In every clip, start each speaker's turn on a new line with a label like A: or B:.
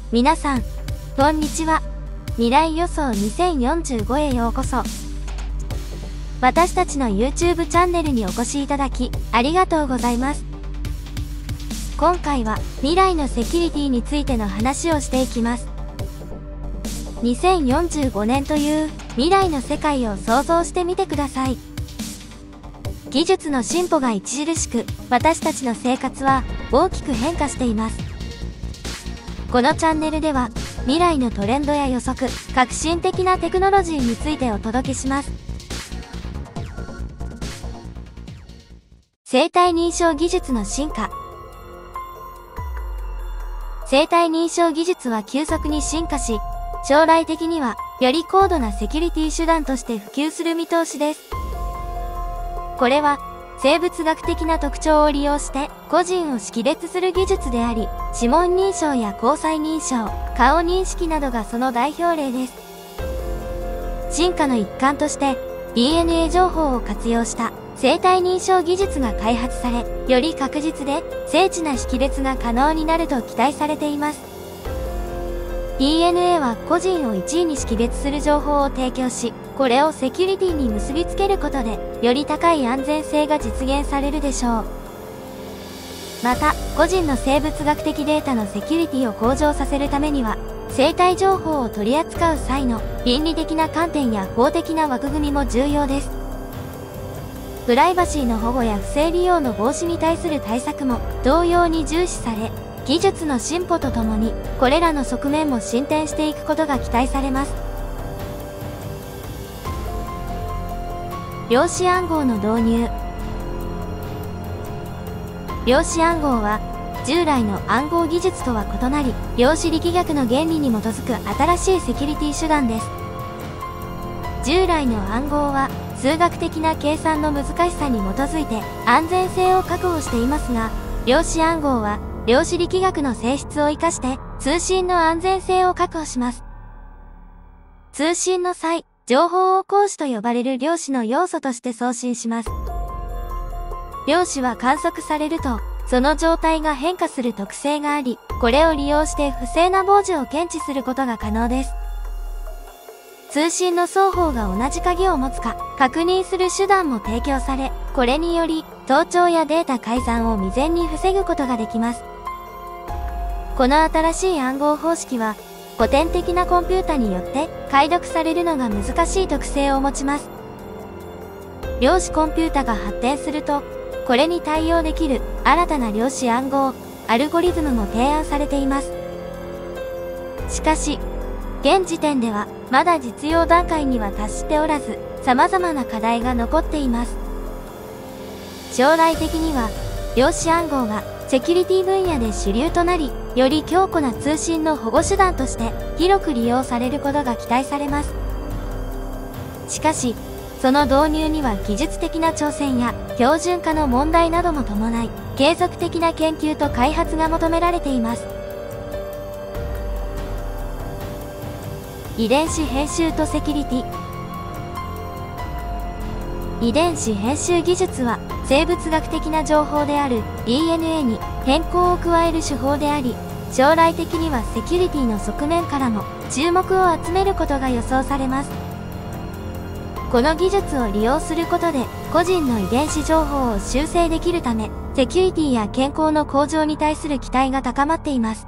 A: 皆さん、こんにちは。未来予想2045へようこそ。私たちの YouTube チャンネルにお越しいただき、ありがとうございます。今回は、未来のセキュリティについての話をしていきます。2045年という未来の世界を想像してみてください。技術の進歩が著しく、私たちの生活は大きく変化しています。このチャンネルでは、未来のトレンドや予測、革新的なテクノロジーについてお届けします。生体認証技術の進化。生体認証技術は急速に進化し、将来的には、より高度なセキュリティ手段として普及する見通しです。これは、生物学的な特徴を利用して、個人を識別する技術であり、指紋認証や虹彩認証、顔認識などがその代表例です。進化の一環として、DNA 情報を活用した生体認証技術が開発され、より確実で精緻な識別が可能になると期待されています。DNA は個人を1位に識別する情報を提供し、これをセキュリティに結びつけることで、より高い安全性が実現されるでしょう。また、個人の生物学的データのセキュリティを向上させるためには、生体情報を取り扱う際の倫理的な観点や法的な枠組みも重要です。プライバシーの保護や不正利用の防止に対する対策も同様に重視され、技術の進歩とともに、これらの側面も進展していくことが期待されます。量子暗号の導入。量子暗号は、従来の暗号技術とは異なり、量子力学の原理に基づく新しいセキュリティ手段です。従来の暗号は、数学的な計算の難しさに基づいて安全性を確保していますが、量子暗号は、量子力学の性質を生かして通信の安全性を確保します。通信の際、情報を光子と呼ばれる量子の要素として送信します。量子は観測されると、その状態が変化する特性があり、これを利用して不正な傍受を検知することが可能です。通信の双方が同じ鍵を持つか確認する手段も提供され、これにより盗聴やデータ改ざんを未然に防ぐことができます。この新しい暗号方式は、古典的なコンピュータによって解読されるのが難しい特性を持ちます。量子コンピュータが発展すると、これに対応できる新たな量子暗号、アルゴリズムも提案されています。しかし、現時点ではまだ実用段階には達しておらず、様々な課題が残っています。将来的には、量子暗号がセキュリティ分野で主流となり、より強固な通信の保護手段として広く利用されることが期待されます。しかし、その導入には技術的な挑戦や標準化の問題なども伴い、継続的な研究と開発が求められています。遺伝子編集とセキュリティ。遺伝子編集技術は生物学的な情報である DNA に変更を加える手法であり、将来的にはセキュリティの側面からも注目を集めることが予想されます。この技術を利用することで個人の遺伝子情報を修正できるため、セキュリティや健康の向上に対する期待が高まっています。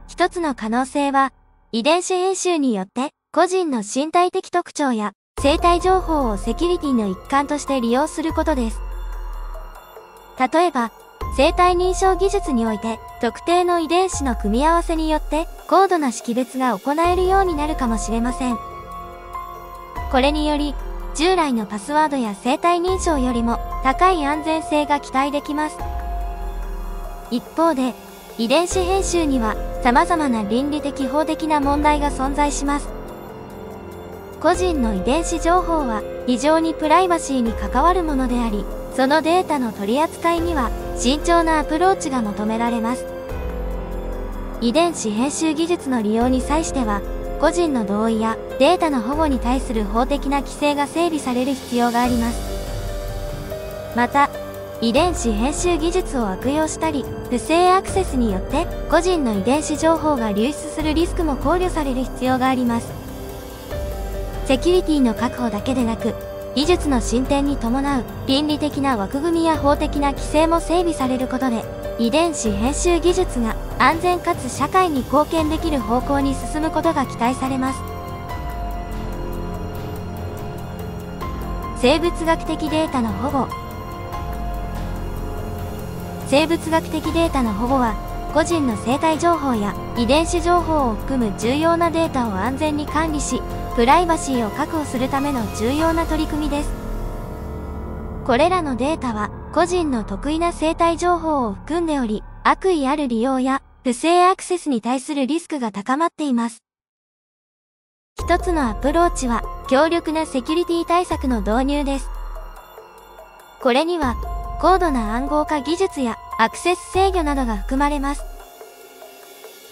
A: 一つの可能性は、遺伝子編集によって個人の身体的特徴や生体情報をセキュリティの一環として利用することです。例えば、生体認証技術において特定の遺伝子の組み合わせによって高度な識別が行えるようになるかもしれません。これにより、従来のパスワードや生体認証よりも高い安全性が期待できます。一方で、遺伝子編集には様々な倫理的法的な問題が存在します。個人の遺伝子情報は非常にプライバシーに関わるものであり、そのデータの取り扱いには慎重なアプローチが求められます。遺伝子編集技術の利用に際しては、個人の同意やデータの保護に対する法的な規制が整備される必要があります。また、遺伝子編集技術を悪用したり、不正アクセスによって個人の遺伝子情報が流出するリスクも考慮される必要があります。セキュリティの確保だけでなく、技術の進展に伴う倫理的な枠組みや法的な規制も整備されることで、遺伝子編集技術が安全かつ社会に貢献できる方向に進むことが期待されます。生物学的データの保護。生物学的データの保護は、個人の生体情報や遺伝子情報を含む重要なデータを安全に管理し、プライバシーを確保するための重要な取り組みです。これらのデータは、個人の特異な生体情報を含んでおり、悪意ある利用や不正アクセスに対するリスクが高まっています。一つのアプローチは、強力なセキュリティ対策の導入です。これには、高度な暗号化技術やアクセス制御などが含まれます。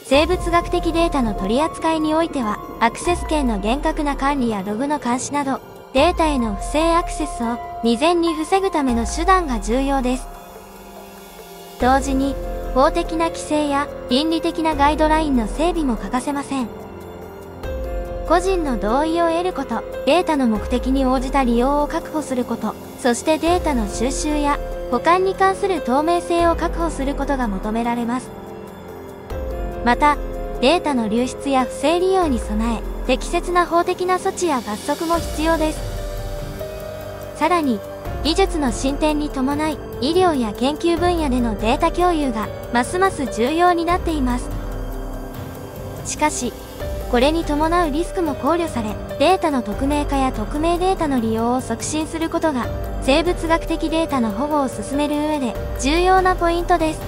A: 生物学的データの取り扱いにおいては、アクセス権の厳格な管理やログの監視など、データへの不正アクセスを未然に防ぐための手段が重要です。同時に、法的な規制や倫理的なガイドラインの整備も欠かせません。個人の同意を得ること、データの目的に応じた利用を確保すること、そしてデータの収集や保管に関する透明性を確保することが求められます。また、データの流出や不正利用に備え、適切な法的な措置や罰則も必要です。さらに、技術の進展に伴い、医療や研究分野でのデータ共有がますます重要になっています。しかし、これに伴うリスクも考慮され、データの匿名化や匿名データの利用を促進することが、生物学的データの保護を進める上で重要なポイントです。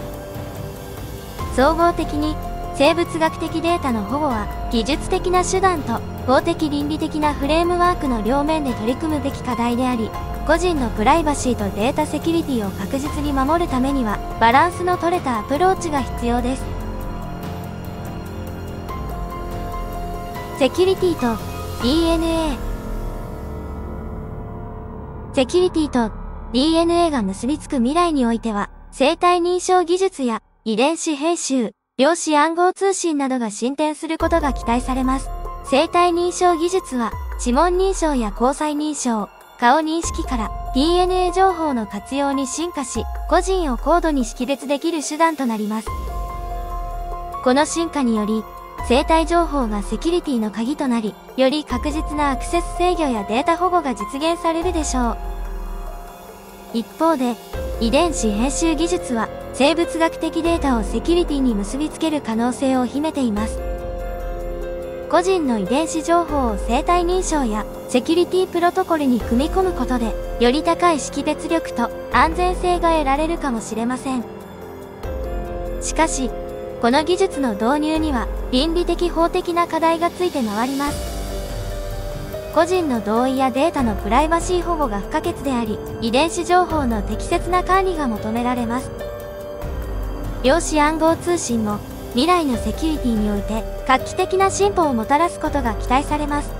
A: 総合的に、生物学的データの保護は、技術的な手段と法的倫理的なフレームワークの両面で取り組むべき課題であり、個人のプライバシーとデータセキュリティを確実に守るためには、バランスの取れたアプローチが必要です。セキュリティと DNA。 セキュリティと DNA が結びつく未来においては、生体認証技術や遺伝子編集、量子暗号通信などが進展することが期待されます。生体認証技術は、指紋認証や虹彩認証、顔認識から DNA 情報の活用に進化し、個人を高度に識別できる手段となります。この進化により、生体情報がセキュリティの鍵となり、より確実なアクセス制御やデータ保護が実現されるでしょう。一方で、遺伝子編集技術は、生物学的データをセキュリティに結びつける可能性を秘めています。個人の遺伝子情報を生体認証やセキュリティプロトコルに組み込むことで、より高い識別力と安全性が得られるかもしれません。しかし、この技術の導入には倫理的法的な課題がついて回ります。個人の同意やデータのプライバシー保護が不可欠であり、遺伝子情報の適切な管理が求められます。量子暗号通信も未来のセキュリティにおいて画期的な進歩をもたらすことが期待されます。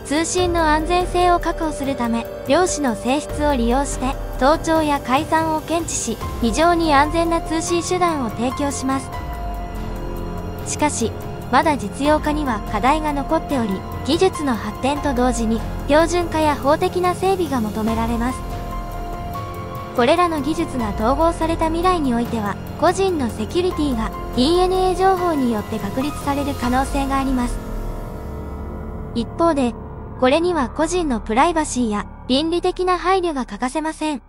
A: 通信の安全性を確保するため、量子の性質を利用して盗聴や改ざんを検知し、非常に安全な通信手段を提供します。しかし、まだ実用化には課題が残っており、技術の発展と同時に標準化や法的な整備が求められます。これらの技術が統合された未来においては、個人のセキュリティが DNA 情報によって確立される可能性があります。一方で、これには個人のプライバシーや倫理的な配慮が欠かせません。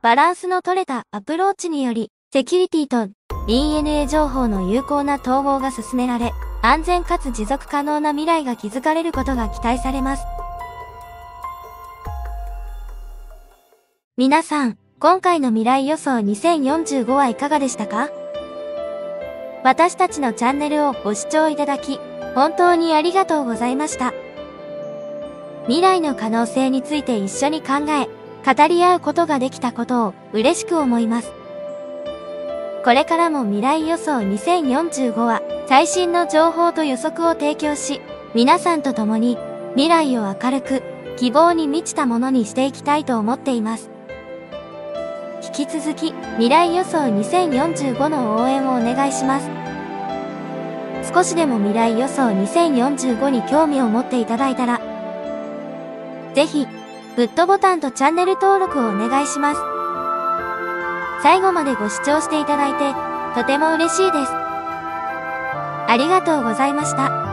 A: バランスの取れたアプローチにより、セキュリティと DNA 情報の有効な統合が進められ、安全かつ持続可能な未来が築かれることが期待されます。皆さん、今回の未来予想2045はいかがでしたか？私たちのチャンネルをご視聴いただき、本当にありがとうございました。未来の可能性について一緒に考え、語り合うことができたことを嬉しく思います。これからも未来予想2045は最新の情報と予測を提供し、皆さんと共に未来を明るく希望に満ちたものにしていきたいと思っています。引き続き、未来予想2045の応援をお願いします。少しでも未来予想2045に興味を持っていただいたら、ぜひ、グッドボタンとチャンネル登録をお願いします。最後までご視聴していただいて、とても嬉しいです。ありがとうございました。